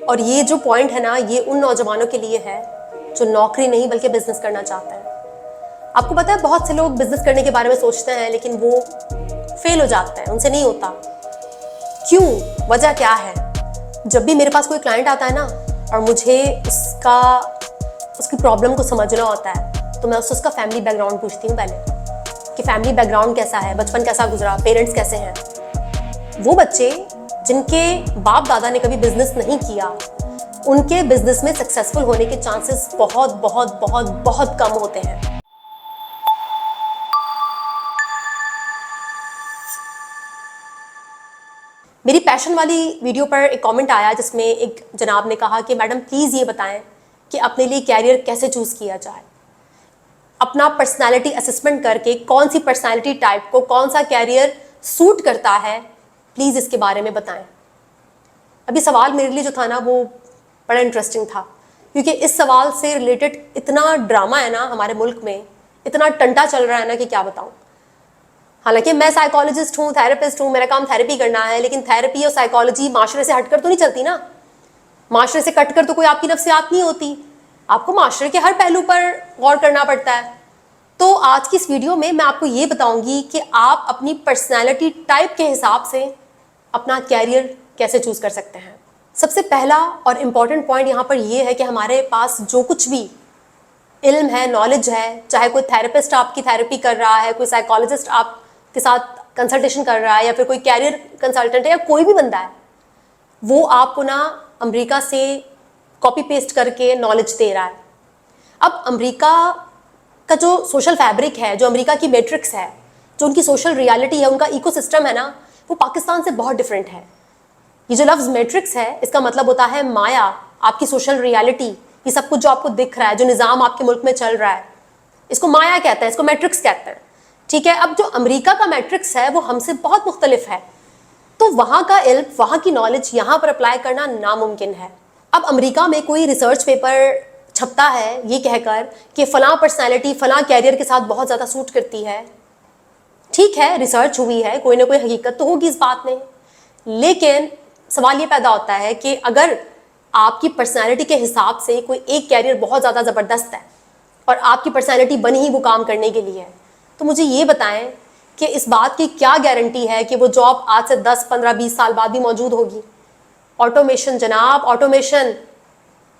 और ये जो पॉइंट है ना, ये उन नौजवानों के लिए है जो नौकरी नहीं बल्कि बिजनेस करना चाहते हैं। आपको पता है बहुत से लोग बिजनेस करने के बारे में सोचते हैं लेकिन वो फेल हो जाते हैं, उनसे नहीं होता। क्यों? वजह क्या है? जब भी मेरे पास कोई क्लाइंट आता है ना और मुझे उसकी प्रॉब्लम को समझना होता है तो मैं उससे उसका फैमिली बैकग्राउंड पूछती हूँ पहले कि फैमिली बैकग्राउंड कैसा है, बचपन कैसा गुजरा, पेरेंट्स कैसे हैं। वो बच्चे जिनके बाप दादा ने कभी बिजनेस नहीं किया, उनके बिजनेस में सक्सेसफुल होने के चांसेस बहुत बहुत बहुत बहुत कम होते हैं। मेरी पैशन वाली वीडियो पर एक कमेंट आया जिसमें एक जनाब ने कहा कि मैडम प्लीज़ ये बताएं कि अपने लिए कैरियर कैसे चूज़ किया जाए। अपना पर्सनालिटी असेसमेंट करके कौन सी पर्सनालिटी टाइप को कौन सा कैरियर सूट करता है, प्लीज़ इसके बारे में बताएं। अभी सवाल मेरे लिए जो था ना वो बड़ा इंटरेस्टिंग था, क्योंकि इस सवाल से रिलेटेड इतना ड्रामा है ना हमारे मुल्क में, इतना टंटा चल रहा है ना कि क्या बताऊं। हालांकि मैं साइकोलॉजिस्ट हूँ, थेरेपिस्ट हूँ, मेरा काम थेरेपी करना है, लेकिन थेरेपी और साइकोलॉजी माशरे से हटकर तो नहीं चलती ना। माशरे से कटकर तो कोई आपकी नफ्सियात नहीं होती, आपको माशरे के हर पहलू पर गौर करना पड़ता है। तो आज की इस वीडियो में मैं आपको ये बताऊंगी कि आप अपनी पर्सनैलिटी टाइप के हिसाब से अपना कैरियर कैसे चूज कर सकते हैं। सबसे पहला और इम्पॉर्टेंट पॉइंट यहाँ पर यह है कि हमारे पास जो कुछ भी इल्म है, नॉलेज है, चाहे कोई थेरेपिस्ट आपकी थेरेपी कर रहा है, कोई साइकोलॉजिस्ट आपके साथ कंसल्टेशन कर रहा है, या फिर कोई कैरियर कंसल्टेंट है, या कोई भी बंदा है, वो आपको ना अमेरिका से कॉपी पेस्ट करके नॉलेज दे रहा है। अब अमेरिका का जो सोशल फैब्रिक है, जो अमेरिका की मैट्रिक्स है, जो उनकी सोशल रियलिटी है, उनका इकोसिस्टम है ना, वो पाकिस्तान से बहुत डिफरेंट है। ये जो लफ्ज़ मैट्रिक्स है, इसका मतलब होता है माया, आपकी सोशल रियलिटी, ये सब कुछ जो आपको दिख रहा है, जो निज़ाम आपके मुल्क में चल रहा है, इसको माया कहते हैं, इसको मैट्रिक्स कहते हैं। ठीक है, अब जो अमेरिका का मैट्रिक्स है वो हमसे बहुत मुख्तलिफ है, तो वहाँ का इल्म, वहाँ की नॉलेज यहाँ पर अप्लाई करना नामुमकिन है। अब अमेरिका में कोई रिसर्च पेपर छपता है ये कहकर कि फ़लाँ पर्सनैलिटी फ़लाँ कैरियर के साथ बहुत ज़्यादा सूट करती है। ठीक है, रिसर्च हुई है, कोई ना कोई हकीकत तो होगी इस बात में, लेकिन सवाल ये पैदा होता है कि अगर आपकी पर्सनैलिटी के हिसाब से कोई एक कैरियर बहुत ज़्यादा ज़बरदस्त है और आपकी पर्सनैलिटी बनी ही वो काम करने के लिए है, तो मुझे ये बताएं कि इस बात की क्या गारंटी है कि वो जॉब आज से 10, 15, 20 साल बाद भी मौजूद होगी। ऑटोमेशन जनाब, ऑटोमेशन,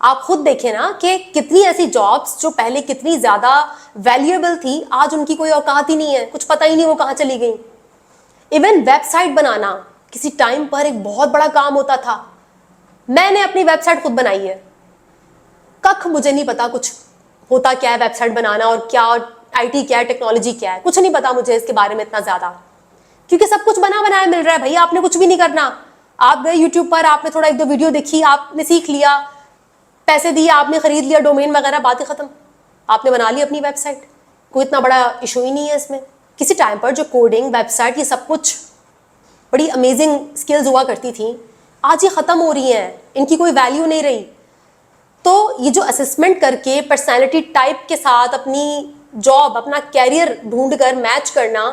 आप खुद देखें ना कि कितनी ऐसी जॉब्स जो पहले कितनी ज़्यादा वैल्यूएबल थी, आज उनकी कोई औकात ही नहीं है, कुछ पता ही नहीं वो कहाँ चली गई। इवन वेबसाइट बनाना किसी टाइम पर एक बहुत बड़ा काम होता था। मैंने अपनी वेबसाइट खुद बनाई है, कख मुझे नहीं पता कुछ होता क्या है वेबसाइट बनाना, और क्या आईटी क्या है, टेक्नोलॉजी क्या है, कुछ नहीं पता मुझे इसके बारे में इतना ज़्यादा, क्योंकि सब कुछ बना बनाया मिल रहा है भैया। आपने कुछ भी नहीं करना, आप गए यूट्यूब पर, आपने थोड़ा एक दो वीडियो देखी, आपने सीख लिया, पैसे दिए, आपने खरीद लिया डोमेन वगैरह, बात ही खत्म, आपने बना ली अपनी वेबसाइट। कोई इतना बड़ा इशू ही नहीं है इसमें। किसी टाइम पर जो कोडिंग, वेबसाइट, ये सब कुछ बड़ी अमेजिंग स्किल्स हुआ करती थी, आज ये ख़त्म हो रही हैं, इनकी कोई वैल्यू नहीं रही। तो ये जो असेसमेंट करके पर्सनैलिटी टाइप के साथ अपनी जॉब, अपना कैरियर ढूंढकर मैच करना,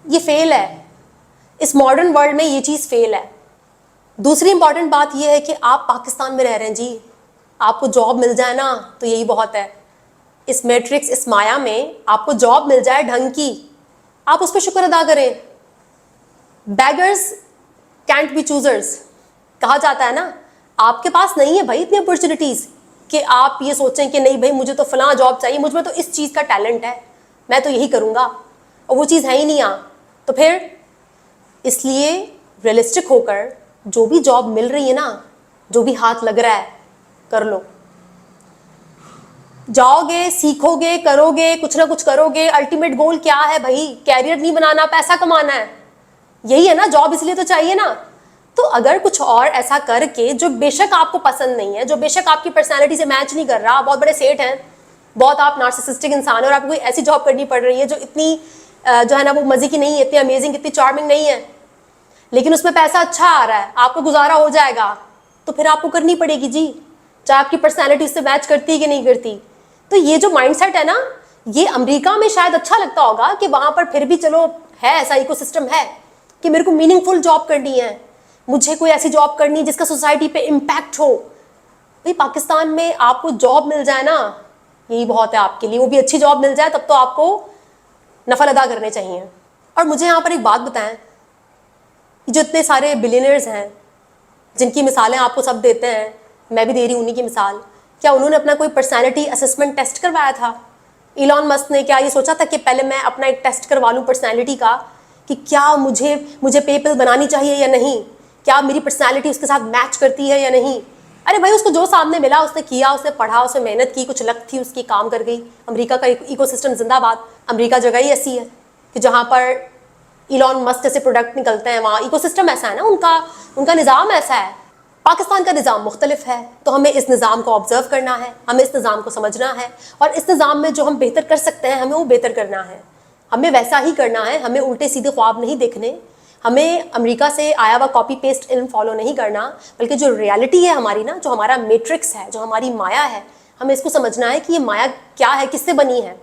ये फेल है। इस मॉडर्न वर्ल्ड में ये चीज़ फेल है। दूसरी इंपॉर्टेंट बात ये है कि आप पाकिस्तान में रह रहे हैं जी, आपको जॉब मिल जाए ना तो यही बहुत है। इस मैट्रिक्स, इस माया में आपको जॉब मिल जाए ढंग की, आप उस पर शुक्र अदा करें। बेगर्स कैंट बी चूजर्स कहा जाता है ना। आपके पास नहीं है भाई इतनी अपॉर्चुनिटीज़ कि आप ये सोचें कि नहीं भाई मुझे तो फलां जॉब चाहिए, मुझ में तो इस चीज़ का टैलेंट है, मैं तो यही करूँगा, और वो चीज़ है ही नहीं यहाँ। तो फिर इसलिए रियलिस्टिक होकर जो भी जॉब मिल रही है ना, जो भी हाथ लग रहा है, कर लो। जाओगे, सीखोगे, करोगे, कुछ ना कुछ करोगे। अल्टीमेट गोल क्या है भाई? कैरियर नहीं बनाना, पैसा कमाना है, यही है ना। जॉब इसलिए तो चाहिए ना। तो अगर कुछ और ऐसा करके जो बेशक आपको पसंद नहीं है, जो बेशक आपकी पर्सनैलिटी से मैच नहीं कर रहा, बहुत बड़े सेठ हैं, बहुत आप नार्सिसिस्टिक इंसान है और आपको कोई ऐसी जॉब करनी पड़ रही है जो इतनी जो है ना वो मज़े की नहीं है, इतनी अमेजिंग, इतनी चार्मिंग नहीं है, लेकिन उसमें पैसा अच्छा आ रहा है, आपको गुजारा हो जाएगा, तो फिर आपको करनी पड़ेगी जी, चाहे आपकी पर्सनैलिटी उससे मैच करती है कि नहीं करती। तो ये जो माइंडसेट है ना, ये अमेरिका में शायद अच्छा लगता होगा कि वहाँ पर फिर भी चलो है, ऐसा इकोसिस्टम है कि मेरे को मीनिंगफुल जॉब करनी है, मुझे कोई ऐसी जॉब करनी है जिसका सोसाइटी पे इम्पैक्ट हो। भाई पाकिस्तान में आपको जॉब मिल जाए ना, यही बहुत है आपके लिए, वो भी अच्छी जॉब मिल जाए, तब तो आपको नफल अदा करने चाहिए। और मुझे यहाँ पर एक बात बताएं, जो इतने सारे बिलियनर्स हैं जिनकी मिसालें आपको सब देते हैं, मैं भी दे रही हूँ उन्हीं की मिसाल, क्या उन्होंने अपना कोई पर्सनैलिटी असेसमेंट टेस्ट करवाया था? इलॉन मस्क ने क्या ये सोचा था कि पहले मैं अपना एक टेस्ट करवा लूँ पर्सनैलिटी का कि क्या मुझे पेपल बनानी चाहिए या नहीं, क्या मेरी पर्सनैलिटी उसके साथ मैच करती है या नहीं? अरे भाई उसको जो सामने मिला उसने किया, उसने पढ़ा, उसने मेहनत की, कुछ लक थी उसकी, काम कर गई। अमेरिका का इकोसिस्टम जिंदाबाद। अमेरिका जगह ही ऐसी है कि जहाँ पर इलॉन मस्क जैसे प्रोडक्ट निकलते हैं, वहाँ इकोसिस्टम ऐसा है ना, उनका निज़ाम ऐसा है। पाकिस्तान का निज़ाम मुख्तलिफ है, तो हमें इस निज़ाम को ऑब्जर्व करना है, हमें इस निज़ाम को समझना है, और इस निज़ाम में जो हम बेहतर कर सकते हैं हमें वो बेहतर करना है, हमें वैसा ही करना है। हमें उल्टे सीधे ख्वाब नहीं देखने, हमें अमेरिका से आया हुआ कॉपी पेस्ट इन फॉलो नहीं करना, बल्कि जो रियलिटी है हमारी ना, जो हमारा मैट्रिक्स है, जो हमारी माया है, हमें इसको समझना है कि ये माया क्या है, किससे बनी है,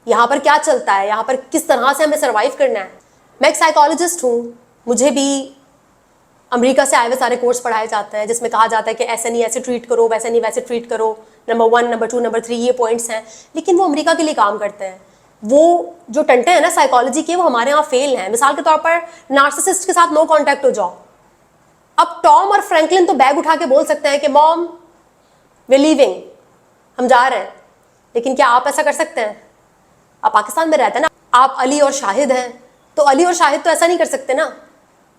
यहाँ पर क्या चलता है, यहाँ पर किस तरह से हमें सर्वाइव करना है। मैं एक साइकोलॉजिस्ट हूँ, मुझे भी अमेरिका से आए हुए सारे कोर्स पढ़ाए जाते हैं जिसमें कहा जाता है कि ऐसे नहीं ऐसे ट्रीट करो, वैसे नहीं वैसे ट्रीट करो, नंबर 1, नंबर 2, नंबर 3 ये पॉइंट्स हैं। लेकिन वो अमेरिका के लिए काम करते हैं। वो जो टंटे हैं ना साइकोलॉजी के, वो हमारे यहाँ फेल हैं। मिसाल के तौर पर नार्सिसिस्ट के साथ नो कॉन्टैक्ट हो जाओ। अब टॉम और फ्रैंकलिन तो बैग उठा के बोल सकते हैं कि मॉम वे लीविंग, हम जा रहे हैं, लेकिन क्या आप ऐसा कर सकते हैं? आप पाकिस्तान में रहते हैं ना, आप अली और शाहिद हैं, तो अली और शाहिद तो ऐसा नहीं कर सकते ना,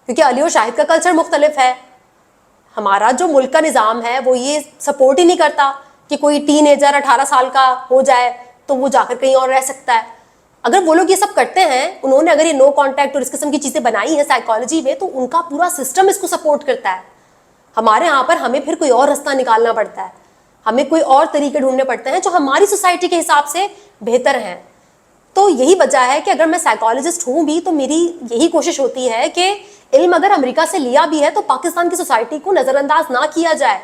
क्योंकि अली और शाहिद का कल्चर मुख्तलिफ है। हमारा जो मुल्क का निज़ाम है वो ये सपोर्ट ही नहीं करता कि कोई टीनेजर 18 साल का हो जाए तो वो जाकर कहीं और रह सकता है। अगर वो लोग ये सब करते हैं, उन्होंने अगर ये नो कॉन्टैक्ट और इस किस्म की चीज़ें बनाई हैं साइकोलॉजी में, तो उनका पूरा सिस्टम इसको सपोर्ट करता है। हमारे यहाँ पर हमें फिर कोई और रास्ता निकालना पड़ता है, हमें कोई और तरीके ढूंढने पड़ते हैं जो हमारी सोसाइटी के हिसाब से बेहतर हैं। तो यही वजह है कि अगर मैं साइकोलॉजिस्ट हूँ भी, तो मेरी यही कोशिश होती है कि इल्म अगर अमेरिका से लिया भी है तो पाकिस्तान की सोसाइटी को नज़रअंदाज ना किया जाए,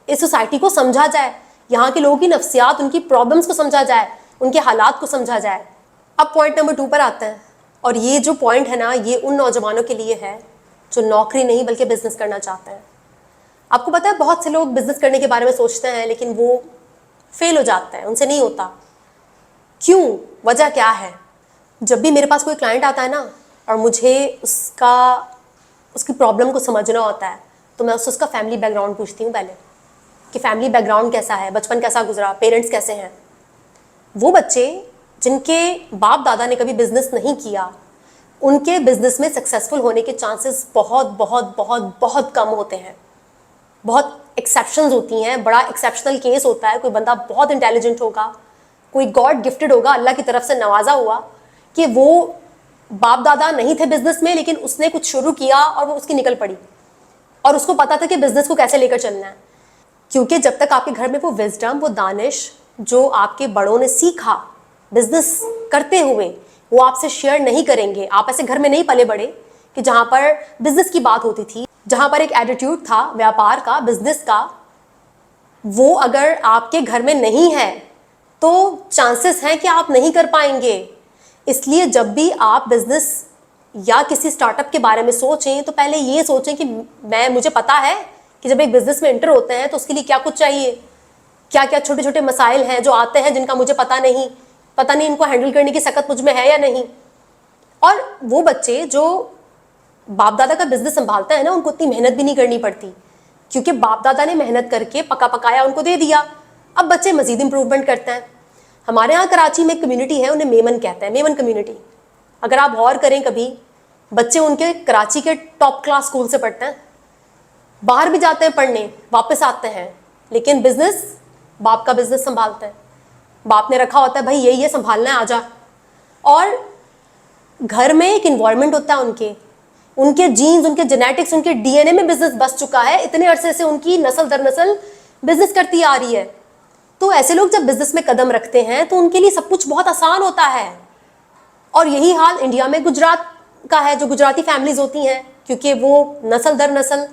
इस सोसाइटी को समझा जाए, यहाँ के लोगों की नफ्सियात, उनकी प्रॉब्लम्स को समझा जाए, उनके हालात को समझा जाए। अब पॉइंट नंबर 2 पर आते हैं, और ये जो पॉइंट है ना, ये उन नौजवानों के लिए है जो नौकरी नहीं बल्कि बिजनेस करना चाहते हैं। आपको पता है बहुत से लोग बिजनेस करने के बारे में सोचते हैं लेकिन वो फेल हो जाते हैं, उनसे नहीं होता। क्यों? वजह क्या है? जब भी मेरे पास कोई क्लाइंट आता है ना और मुझे उसकी प्रॉब्लम को समझना होता है, तो मैं उसका फैमिली बैकग्राउंड पूछती हूँ पहले कि फैमिली बैकग्राउंड कैसा है, बचपन कैसा गुजरा, पेरेंट्स कैसे हैं। वो बच्चे जिनके बाप दादा ने कभी बिजनेस नहीं किया, उनके बिजनेस में सक्सेसफुल होने के चांसेस बहुत बहुत बहुत बहुत कम होते हैं। बहुत एक्सेप्शंस होती हैं, बड़ा एक्सेप्शनल केस होता है, कोई बंदा बहुत इंटेलिजेंट होगा, कोई गॉड गिफ्टेड होगा, अल्लाह की तरफ से नवाजा हुआ कि वो बाप दादा नहीं थे बिजनेस में, लेकिन उसने कुछ शुरू किया और वो उसकी निकल पड़ी, और उसको पता था कि बिजनेस को कैसे लेकर चलना है। क्योंकि जब तक आपके घर में वो विजडम, वो दानिश जो आपके बड़ों ने सीखा बिजनेस करते हुए, वो आपसे शेयर नहीं करेंगे। आप ऐसे घर में नहीं पले बड़े कि जहाँ पर बिजनेस की बात होती थी, जहाँ पर एक एटीट्यूड था व्यापार का, बिजनेस का, वो अगर आपके घर में नहीं है तो चांसेस हैं कि आप नहीं कर पाएंगे। इसलिए जब भी आप बिजनेस या किसी स्टार्टअप के बारे में सोचें तो पहले ये सोचें कि मुझे पता है कि जब एक बिजनेस में एंटर होते हैं तो उसके लिए क्या कुछ चाहिए, क्या क्या छोटे छोटे मसाइल हैं जो आते हैं जिनका मुझे पता नहीं इनको हैंडल करने की सकत मुझ में है या नहीं। और वो बच्चे जो बाप दादा का बिजनेस संभालते हैं ना, उनको इतनी मेहनत भी नहीं करनी पड़ती, क्योंकि बाप दादा ने मेहनत करके पका पकाया उनको दे दिया। अब बच्चे मजीद इंप्रूवमेंट करते हैं। हमारे यहाँ कराची में एक कम्युनिटी है, उन्हें मेमन कहते हैं, मेमन कम्युनिटी। अगर आप गौर करें कभी, बच्चे उनके कराची के टॉप क्लास स्कूल से पढ़ते हैं, बाहर भी जाते हैं पढ़ने, वापस आते हैं, लेकिन बिजनेस बाप का बिजनेस संभालते हैं। बाप ने रखा होता है भाई ये संभालना है, आजा। और घर में एक इन्वायरमेंट होता है, उनके जीन्स, उनके जेनेटिक्स, उनके डीएनए में बिजनेस बस चुका है। इतने अरसे से उनकी नस्ल दर नस्ल बिजनेस करती आ रही है। तो ऐसे लोग जब बिजनेस में कदम रखते हैं तो उनके लिए सब कुछ बहुत आसान होता है। और यही हाल इंडिया में गुजरात का है, जो गुजराती फैमिलीज होती हैं, क्योंकि वो नस्ल दर नस्ल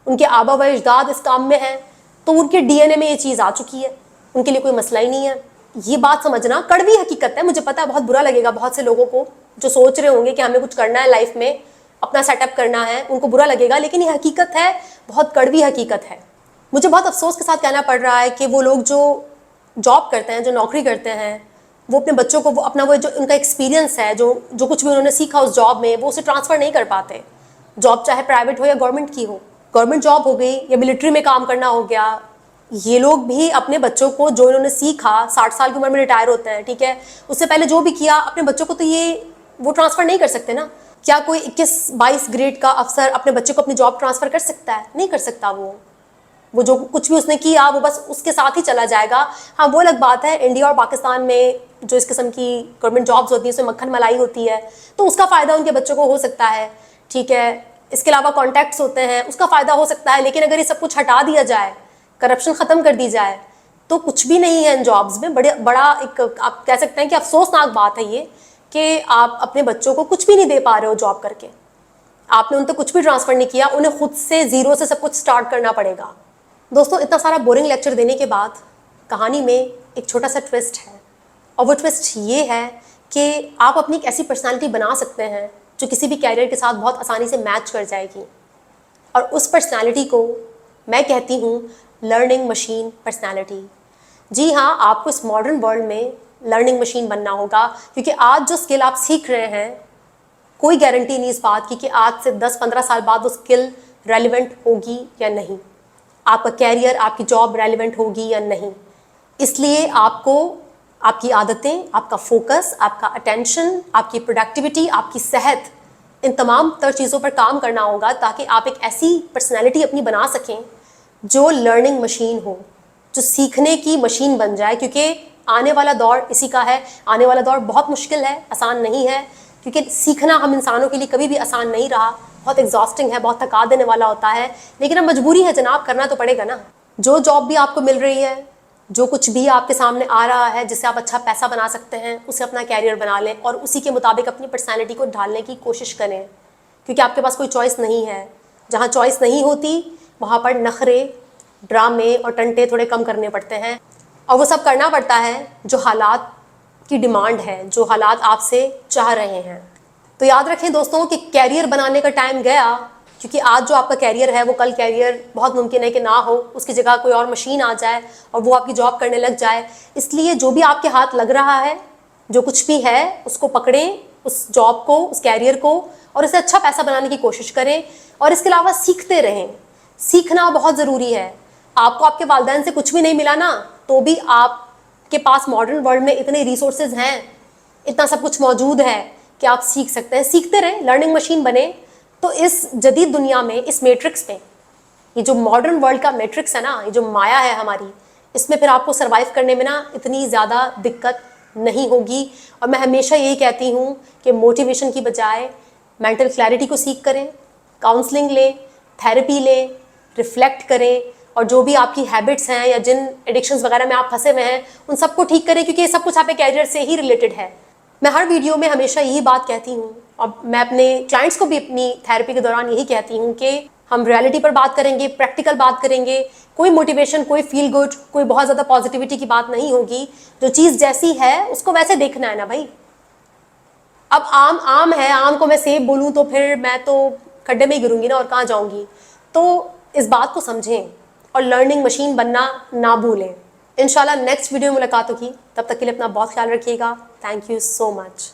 उनके आबा व अजदाद इस काम में हैं, तो उनके डीएनए में ये चीज़ आ चुकी है, उनके लिए कोई मसला ही नहीं है। ये बात समझना कड़वी हकीकत है, मुझे पता है बहुत बुरा लगेगा बहुत से लोगों को जो सोच रहे होंगे कि हमें कुछ करना है लाइफ में, अपना सेटअप करना है, उनको बुरा लगेगा, लेकिन ये हकीकत है, बहुत कड़वी हकीकत है। मुझे बहुत अफसोस के साथ कहना पड़ रहा है कि वो लोग जो जॉब करते हैं, जो नौकरी करते हैं, वो अपने बच्चों को वो अपना वो जो उनका एक्सपीरियंस है, जो कुछ भी उन्होंने सीखा उस जॉब में, वो उसे ट्रांसफ़र नहीं कर पाते। जॉब चाहे प्राइवेट हो या गवर्नमेंट की हो, गवर्नमेंट जॉब हो गई या मिलिट्री में काम करना हो गया, ये लोग भी अपने बच्चों को जो इन्होंने सीखा, 60 साल की उम्र में रिटायर होते हैं, ठीक है, उससे पहले जो भी किया अपने बच्चों को तो ये वो ट्रांसफ़र नहीं कर सकते ना। क्या कोई 21-22 ग्रेड का अफसर अपने बच्चे को अपनी जॉब ट्रांसफ़र कर सकता है? नहीं कर सकता। वो जो कुछ भी उसने किया वो बस उसके साथ ही चला जाएगा। हाँ, वो अलग बात है, इंडिया और पाकिस्तान में जो इस किस्म की गवर्नमेंट जॉब्स होती है उसमें मक्खन मलाई होती है, तो उसका फ़ायदा उनके बच्चों को हो सकता है, ठीक है। इसके अलावा कॉन्टैक्ट्स होते हैं, उसका फ़ायदा हो सकता है। लेकिन अगर ये सब कुछ हटा दिया जाए, करप्शन ख़त्म कर दी जाए, तो कुछ भी नहीं है इन जॉब्स में। बड़ा एक आप कह सकते हैं कि अफसोसनाक बात है ये कि आप अपने बच्चों को कुछ भी नहीं दे पा रहे हो जॉब करके। आपने उन तक कुछ भी ट्रांसफ़र नहीं किया, उन्हें खुद से ज़ीरो से सब कुछ स्टार्ट करना पड़ेगा। दोस्तों, इतना सारा बोरिंग लेक्चर देने के बाद कहानी में एक छोटा सा ट्विस्ट है, और वो ट्विस्ट ये है कि आप अपनी एक ऐसी पर्सनालिटी बना सकते हैं जो किसी भी कैरियर के साथ बहुत आसानी से मैच कर जाएगी। और उस पर्सनालिटी को मैं कहती हूँ लर्निंग मशीन पर्सनालिटी। जी हाँ, आपको इस मॉडर्न वर्ल्ड में लर्निंग मशीन बनना होगा, क्योंकि आज जो स्किल आप सीख रहे हैं, कोई गारंटी नहीं इस बात की कि आज से 10-15 साल बाद वो स्किल रेलिवेंट होगी या नहीं, आपका कैरियर, आपकी जॉब रेलिवेंट होगी या नहीं। इसलिए आपको आपकी आदतें, आपका फोकस, आपका अटेंशन, आपकी प्रोडक्टिविटी, आपकी सेहत, इन तमाम तर चीज़ों पर काम करना होगा ताकि आप एक ऐसी पर्सनैलिटी अपनी बना सकें जो लर्निंग मशीन हो, जो सीखने की मशीन बन जाए। क्योंकि आने वाला दौर इसी का है। आने वाला दौर बहुत मुश्किल है, आसान नहीं है, क्योंकि सीखना हम इंसानों के लिए कभी भी आसान नहीं रहा। बहुत एग्जॉस्टिंग है, बहुत थका देने वाला होता है, लेकिन अब मजबूरी है जनाब, करना तो पड़ेगा ना। जो जॉब भी आपको मिल रही है, जो कुछ भी आपके सामने आ रहा है जिससे आप अच्छा पैसा बना सकते हैं, उसे अपना कैरियर बना लें और उसी के मुताबिक अपनी पर्सनैलिटी को ढालने की कोशिश करें, क्योंकि आपके पास कोई चॉइस नहीं है। जहाँ चॉइस नहीं होती वहाँ पर नखरे, ड्रामे और टंटे थोड़े कम करने पड़ते हैं, और वो सब करना पड़ता है जो हालात की डिमांड है, जो हालात आपसे चाह रहे हैं। तो याद रखें दोस्तों कि कैरियर बनाने का टाइम गया, क्योंकि आज जो आपका कैरियर है वो कल कैरियर बहुत मुमकिन है कि ना हो, उसकी जगह कोई और मशीन आ जाए और वो आपकी जॉब करने लग जाए। इसलिए जो भी आपके हाथ लग रहा है, जो कुछ भी है, उसको पकड़ें, उस जॉब को, उस कैरियर को, और उसे अच्छा पैसा बनाने की कोशिश करें। और इसके अलावा सीखते रहें। सीखना बहुत ज़रूरी है। आपको आपके वालिदैन से कुछ भी नहीं मिला ना, तो भी आपके पास मॉडर्न वर्ल्ड में इतने रिसोर्सेज हैं, इतना सब कुछ मौजूद है कि आप सीख सकते हैं। सीखते रहें, लर्निंग मशीन बने। तो इस जदीद दुनिया में, इस मैट्रिक्स में, ये जो मॉडर्न वर्ल्ड का मैट्रिक्स है ना, ये जो माया है हमारी, इसमें फिर आपको सर्वाइव करने में ना इतनी ज़्यादा दिक्कत नहीं होगी। और मैं हमेशा यही कहती हूँ कि मोटिवेशन की बजाय मेंटल क्लैरिटी को सीख करें, काउंसलिंग लें, थेरेपी लें, रिफ्लेक्ट करें, और जो भी आपकी हैबिट्स हैं या जिन एडिक्शंस वगैरह में आप फंसे हुए हैं उन सबको ठीक करें, क्योंकि ये सब कुछ आपके कैरियर से ही रिलेटेड है। मैं हर वीडियो में हमेशा यही बात कहती हूँ, और मैं अपने क्लाइंट्स को भी अपनी थेरेपी के दौरान यही कहती हूँ कि हम रियलिटी पर बात करेंगे, प्रैक्टिकल बात करेंगे। कोई मोटिवेशन, कोई फील गुड, कोई बहुत ज़्यादा पॉजिटिविटी की बात नहीं होगी। जो चीज़ जैसी है उसको वैसे देखना है ना भाई। अब आम है, आम को मैं सेब बोलूँ तो फिर मैं तो खड्डे में ही गिरूंगी ना, और कहाँ जाऊँगी। तो इस बात को समझें और लर्निंग मशीन बनना ना भूलें। इंशाल्लाह नेक्स्ट वीडियो में मुलाकात होगी। तब तक के लिए अपना बहुत ख्याल रखिएगा। Thank you so much.